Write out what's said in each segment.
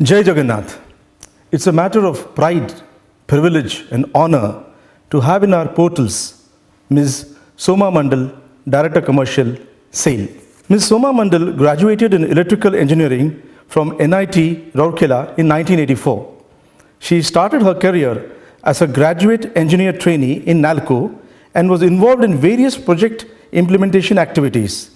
Jai Jagannath. It's a matter of pride, privilege, and honor to have in our portals Ms. Soma Mandal, Director Commercial, SAIL. Ms. Soma Mandal graduated in Electrical Engineering from NIT Rourkela in 1984. She started her career as a graduate engineer trainee in NALCO and was involved in various project implementation activities.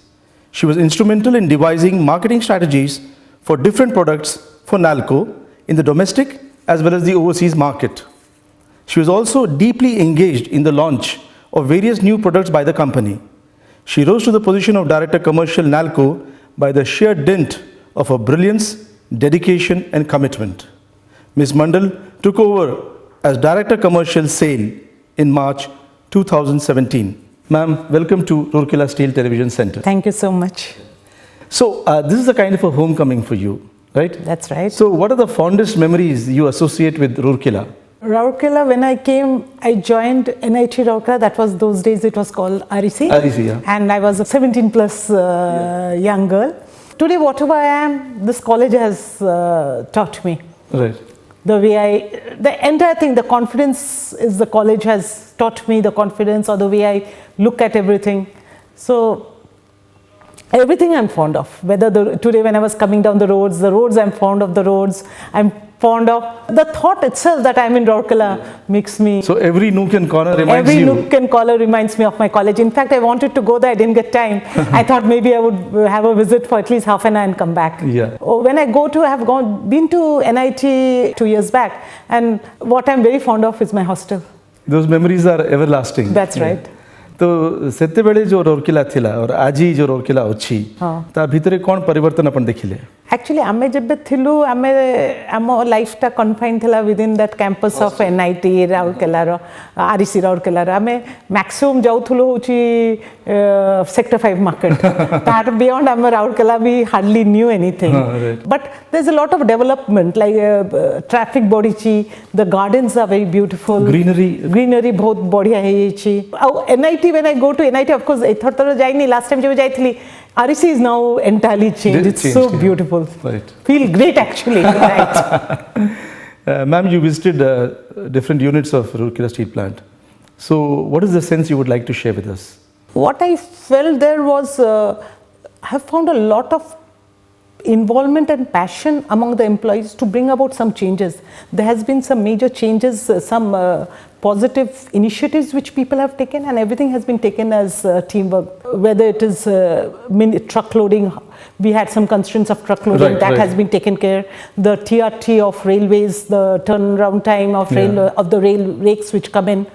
She was instrumental in devising marketing strategies for different products for NALCO in the domestic as well as the overseas market. She was also deeply engaged in the launch of various new products by the company. She rose to the position of Director Commercial NALCO by the sheer dint of her brilliance, dedication, and commitment. Ms. Mandal took over as Director Commercial SAIL in March 2017. Ma'am, welcome to Rourkela Steel Television Center. Thank you so much. So, this is a kind of a homecoming for you, right? That's right. So, what are the fondest memories you associate with Rourkela? Rourkela, when I came, I joined NIT Rourkela. That was those days it was called REC. REC, yeah. And I was a 17 plus young girl. Today, whatever I am, this college has taught me. Right. The entire thing, the confidence is the college has taught me, the confidence or the way I look at everything. So, everything I'm fond of. Today when I was coming down the roads I'm fond of the roads. I'm fond of the thought itself that I'm in Rourkela makes me. So every nook and corner reminds every you. nook and corner reminds me of my college. In fact, I wanted to go there. I didn't get time. I thought maybe I would have a visit for at least half an hour and come back. Yeah. When I been to NIT 2 years back, and what I'm very fond of is my hostel. Those memories are everlasting. That's right. तो सेतेबेले जो रोरकेला थिला और आजी जो रोरकेला अछि ता भितरे कोन परिवर्तन अपन देखिले एक्चुअली आमे जब थिलु आमे आम लाइफ टा कन्फाइन थिला within that campus of NIT Rourkela रो आरईसी राउरकेला रो आमे मैक्सिमम जाउथुलो होची सेक्टर 5 मार्केट तार बियॉन्ड आमे राउरकेला भी hardly new anything but there is a lot of development like traffic बॉडीची the gardens are very beautiful greenery बहुत बढ़िया है छी NIT when I go to NIT, of course, I जाइनी last time जब जाइथली REC is now entirely changed. It's so beautiful. Right. Feel great actually. Right. Ma'am, you visited different units of Rourkela Steel Plant. So, what is the sense you would like to share with us? What I felt there was, I have found a lot of involvement and passion among the employees to bring about some changes. There has been some major changes, some positive initiatives which people have taken, and everything has been taken as teamwork. Whether it is truck loading, we had some constraints of truck loading, that has been taken care. The TRT of railways, the turnaround time of the rail rakes which come in,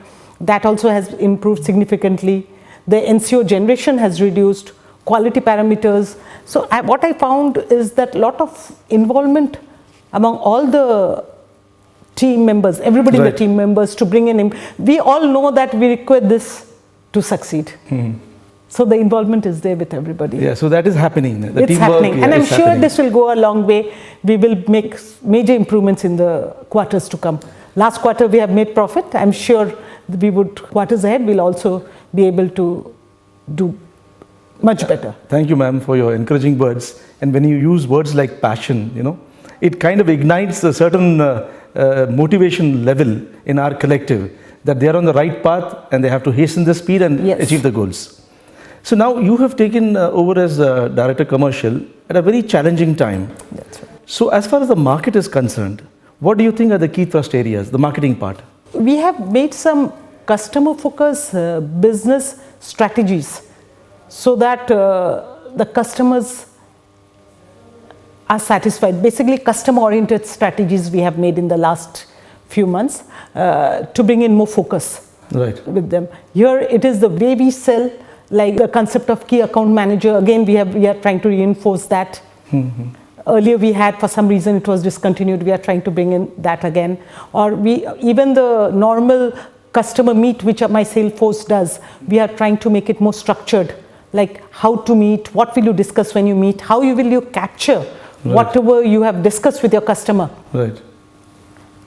that also has improved significantly. The NCO generation has reduced, quality parameters. So what I found is that lot of involvement among all the team members, everybody in the team members to bring in. We all know that we require this to succeed. So the involvement is there with everybody. Yeah, so that is happening. The it's happening, and I'm sure this will go a long way. We will make major improvements in the quarters to come. Last quarter we have made profit. I'm sure quarters ahead we'll also be able to do much better. Thank you, ma'am, for your encouraging words. And when you use words like passion, it kind of ignites a certain motivation level in our collective that they are on the right path and they have to hasten the speed and achieve the goals. So now you have taken over as Director Commercial at a very challenging time. That's right. So as far as the market is concerned, what do you think are the key thrust areas, the marketing part? We have made some customer focused business strategies so that the customers are satisfied. Basically, customer-oriented strategies we have made in the last few months to bring in more focus with them. Here, it is the way we sell, like the concept of key account manager. Again, we are trying to reinforce that. Earlier, we had, for some reason, it was discontinued. We are trying to bring in that again. Or even the normal customer meet, which my sales force does, we are trying to make it more structured. Like how to meet, what will you discuss when you meet, how will you capture whatever you have discussed with your customer. Right.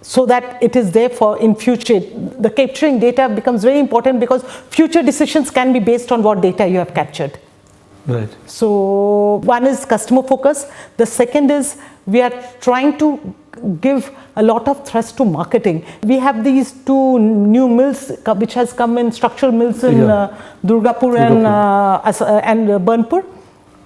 So that it is there for in future. The capturing data becomes very important because future decisions can be based on what data you have captured. Right. So one is customer focus. The second is we are trying to give a lot of thrust to marketing. We have these 2 new mills which has come in, structural mills in Durgapur and Burnpur,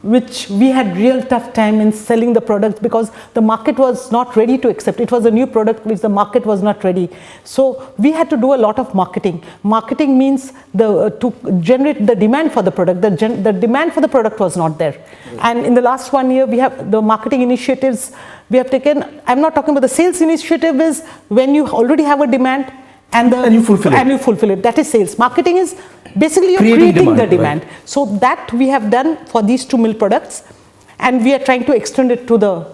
which we had real tough time in selling the products because the market was not ready to accept. It was a new product which the market was not ready. So we had to do a lot of marketing. Marketing means to generate the demand for the product. The demand for the product was not there. And in the last 1 year, we have the marketing initiatives we have taken. I'm not talking about the sales initiative is when you already have a demand and you fulfill it. That is sales. Marketing is basically you're creating the demand. Right. So that we have done for these 2 mill products, and we are trying to extend it to the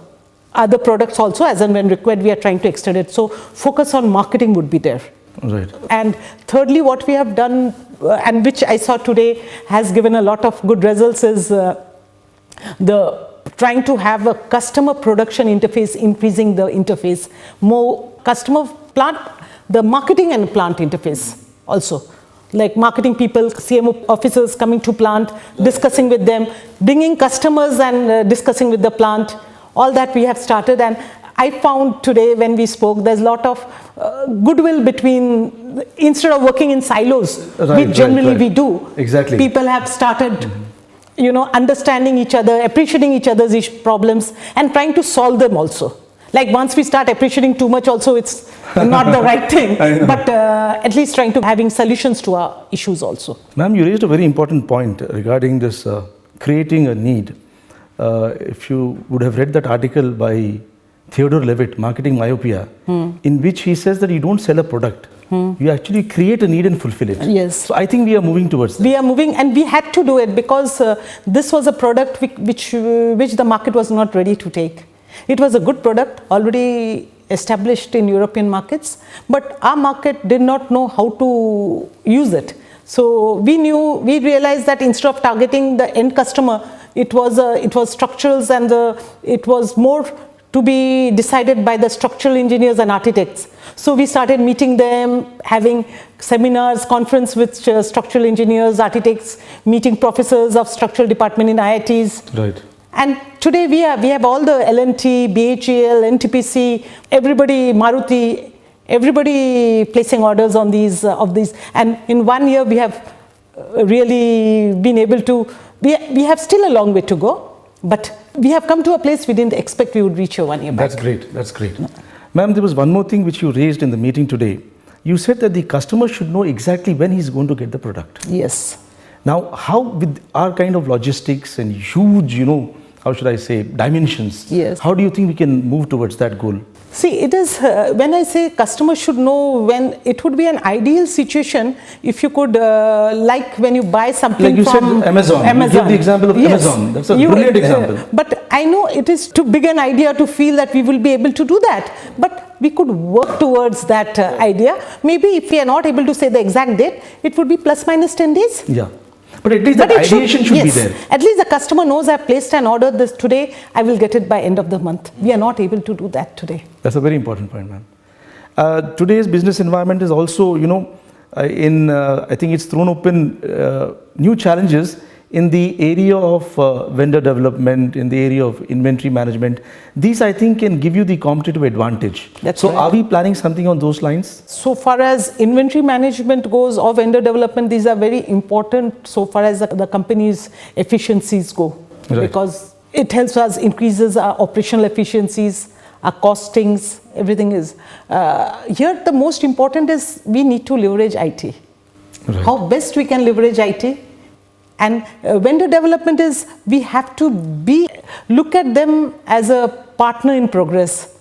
other products also. As and when required, we are trying to extend it. So focus on marketing would be there. Right. And thirdly, what we have done, and which I saw today has given a lot of good results, is the trying to have a customer production interface, increasing the interface, more customer plant, the marketing and plant interface also. Like marketing people, CMO officers coming to plant, discussing with them, bringing customers and discussing with the plant. All that we have started, and I found today when we spoke, there's a lot of goodwill between, instead of working in silos, which generally we do. Exactly. People have started understanding each other, appreciating each other's problems, and trying to solve them also. Like once we start appreciating too much also, it's not the right thing, but at least trying to having solutions to our issues also. Ma'am, you raised a very important point regarding this creating a need. If you would have read that article by Theodore Levitt, Marketing Myopia, in which he says that you don't sell a product, you actually create a need and fulfill it. Yes. So I think we are moving towards that. We are moving, and we had to do it because this was a product which the market was not ready to take. It was a good product, already established in European markets, but our market did not know how to use it. So we realized that instead of targeting the end customer, it was structurals, and it was more to be decided by the structural engineers and architects. So we started meeting them, having seminars, conference with structural engineers, architects, meeting professors of structural department in IITs. Right. And today we have all the L&T, BHEL, NTPC, everybody, Maruti, everybody placing orders on these and in 1 year we have really been able to. We have still a long way to go, but we have come to a place we didn't expect we would reach here 1 year back. That's great. That's great. Ma'am, there was one more thing which you raised in the meeting today. You said that the customer should know exactly when he's going to get the product. Yes. Now, how with our kind of logistics and huge, how should I say, dimensions, yes, how do you think we can move towards that goal? See, it is, when I say customers should know when, it would be an ideal situation if you could, like when you buy something like you from said, Amazon. You gave the example of Amazon. That's a brilliant example. But I know it is too big an idea to feel that we will be able to do that. But we could work towards that idea. Maybe if we are not able to say the exact date, it would be plus minus 10 days. Yeah. But at least the ideation should be there. At least the customer knows I've placed an order this today, I will get it by end of the month. We are not able to do that today. That's a very important point, ma'am. Today's business environment is also, I think it's thrown open new challenges in the area of vendor development, in the area of inventory management. These, I think, can give you the competitive advantage. That's so right. Are we planning something on those lines? So far as inventory management goes or vendor development, these are very important so far as the company's efficiencies go. Right. Because it helps us increases our operational efficiencies, our costings, everything is. Here the most important is we need to leverage IT. Right. How best we can leverage IT. And vendor development is, we have to look at them as a partner in progress.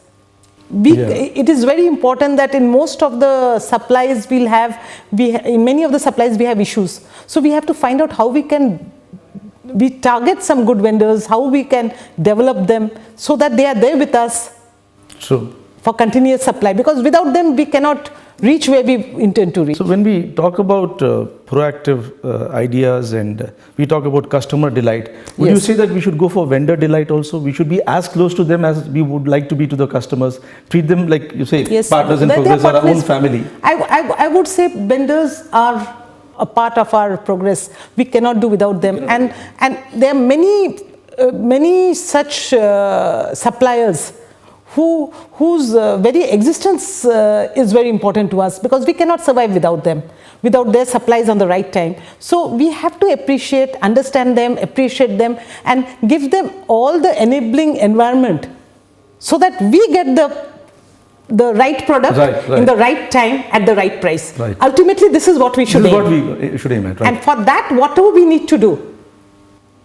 It is very important that in most of the supplies in many of the supplies we have issues. So we have to find out how we target some good vendors, how we can develop them so that they are there with us. True. For continuous supply, because without them we cannot reach where we intend to reach. So when we talk about proactive ideas and we talk about customer delight, would you say that we should go for vendor delight also? We should be as close to them as we would like to be to the customers, treat them like you say, partners in progress or our own family. I would say vendors are a part of our progress. We cannot do without them. And there are many such suppliers whose very existence is very important to us, because we cannot survive without them, without their supplies on the right time. So we have to appreciate, understand them, appreciate them, and give them all the enabling environment so that we get the right product in the right time at the right price. Right. Ultimately, this is what we should aim. This is what we should aim at, right? And for that, whatever we need to do,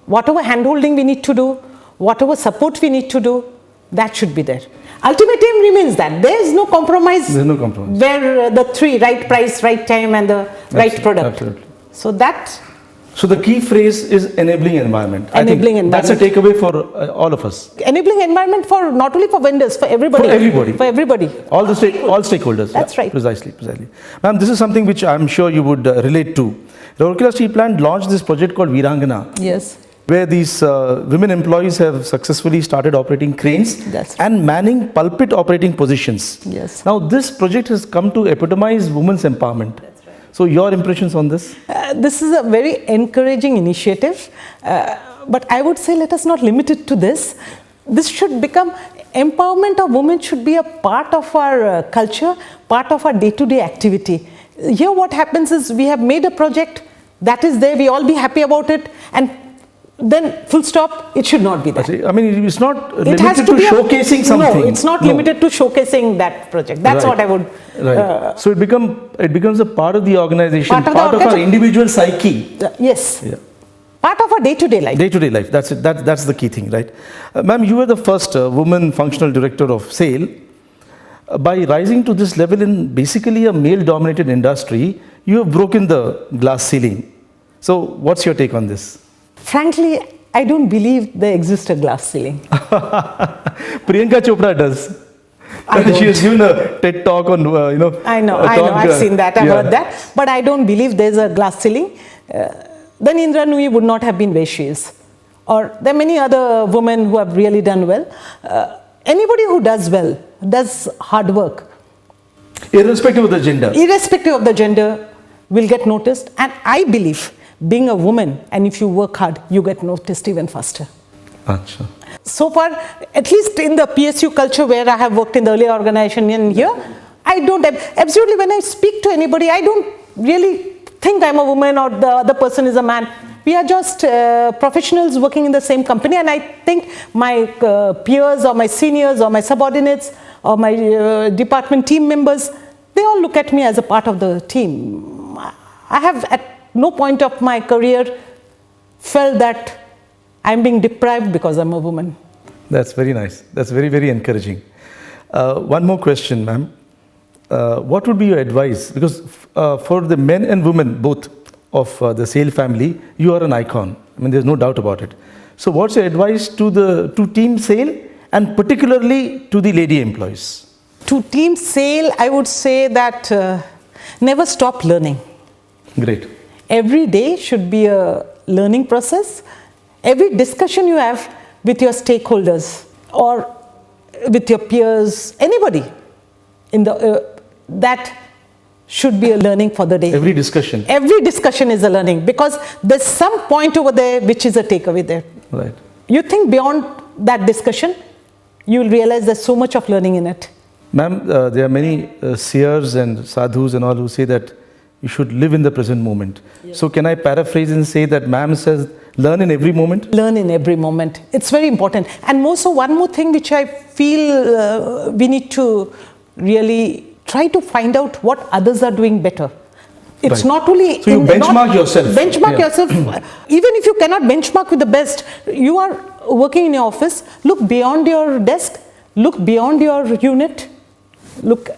whatever handholding we need to do, whatever support we need to do, that should be there. Ultimate aim remains that there is no compromise. There's no compromise. Where the three, right price, right time, and the right product. Absolutely. So that. So the key phrase is enabling environment. Enabling I think that's a takeaway for all of us. Enabling environment for not only for vendors, for everybody. For everybody. For everybody. All stakeholders. That's right. Precisely. Ma'am, this is something which I'm sure you would relate to. Rourkela Steel Plant launched this project called Virangana. Yes. Where these women employees have successfully started operating cranes and manning pulpit operating positions. Yes. Now this project has come to epitomize women's empowerment. That's right. So your impressions on this? This is a very encouraging initiative, but I would say let us not limit it to this. This should become, empowerment of women should be a part of our culture, part of our day-to-day activity. Here what happens is we have made a project that is there, we all be happy about it, and then full stop, it should not be that. I mean, it's not limited to showcasing something. No, it's not limited to showcasing that project. That's what I would... So it becomes a part of the organization, part of our individual psyche. Yes. Yeah. Part of our day-to-day life. Day-to-day life, that's it. That's the key thing, right? Ma'am, you were the first woman functional director of SAIL. By rising to this level in basically a male-dominated industry, you have broken the glass ceiling. So what's your take on this? Frankly, I don't believe there exists a glass ceiling. Priyanka Chopra does. She has given a TED talk on, I know, I've seen that, I've heard that. But I don't believe there's a glass ceiling. Then Indra Nooyi would not have been where she is. Or there are many other women who have really done well. Anybody who does well, does hard work. Irrespective of the gender. Irrespective of the gender, will get noticed. And I believe, being a woman, and if you work hard, you get noticed even faster. Achha. So far, at least in the PSU culture where I have worked in the earlier organization and here, I don't have, absolutely when I speak to anybody, I don't really think I'm a woman or the other person is a man. We are just professionals working in the same company, and I think my peers or my seniors or my subordinates or my department team members, they all look at me as a part of the team. I have at no point of my career felt that I'm being deprived because I'm a woman. That's very nice. That's very, very encouraging. One more question, ma'am. What would be your advice? Because for the men and women, both of the SAIL family, you are an icon. I mean, there's no doubt about it. So what's your advice to Team SAIL and particularly to the lady employees? To Team SAIL, I would say that never stop learning. Great. Every day should be a learning process. Every discussion you have with your stakeholders or with your peers, anybody, in the that should be a learning for the day. Every discussion. Every discussion is a learning, because there's some point over there which is a takeaway there. Right. You think beyond that discussion, you will realize there's so much of learning in it. Ma'am, there are many seers and sadhus and all who say that you should live in the present moment. Yes. So can I paraphrase and say that ma'am says, learn in every moment? Learn in every moment. It's very important. And more so, one more thing which I feel we need to really try to find out what others are doing better. It's not only... So you benchmark yourself. Benchmark yourself. Even if you cannot benchmark with the best, you are working in your office, look beyond your desk, look beyond your unit, look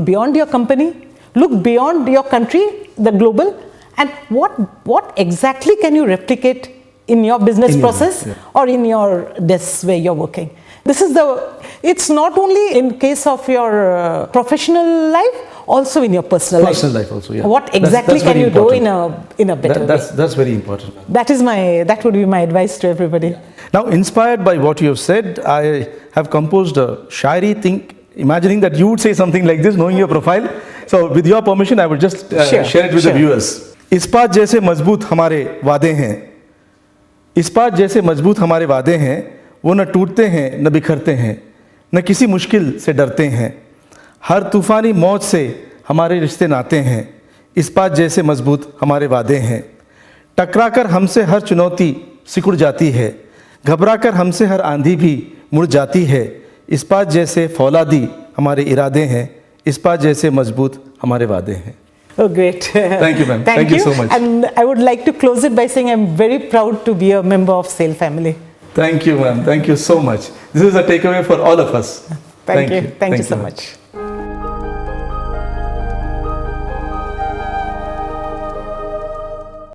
beyond your company, look beyond your country, the global, and what exactly can you replicate in your business process or in your desk where you're working. It's not only in case of your professional life, also in your personal life. Personal life also, yeah. What exactly can you do in a better way? That's very important. That would be my advice to everybody. Yeah. Now, inspired by what you have said, I have composed a shairi thing, imagining that you would say something like this, knowing your profile. So, with your permission, I would just share it with the viewers. इस्पात जैसे मजबूत हमारे वादे हैं, इस्पात जैसे मजबूत हमारे वादे हैं, वो न टूटते हैं न बिखरते हैं, न किसी मुश्किल से डरते हैं। हर तूफ़ानी मौज से हमारे रिश्ते नाते हैं, इस्पात जैसे मजबूत हमारे वादे हैं। टकराकर हमसे हर चुनौती सिकुड़ जाती है, घबराकर हमसे हर आंधी भी मुड़ जाती है। इस्पात जैसे फौलादी हमारे इरादे हैं, इस्पात जैसे मजबूत हमारे वादे हैं। Oh, great. Thank you, ma'am. Thank you so much. And I would like to close it by saying I'm very proud to be a member of SAIL family. Thank you, ma'am. Thank you so much. This is a takeaway for all of us. Thank you. Thank you so much.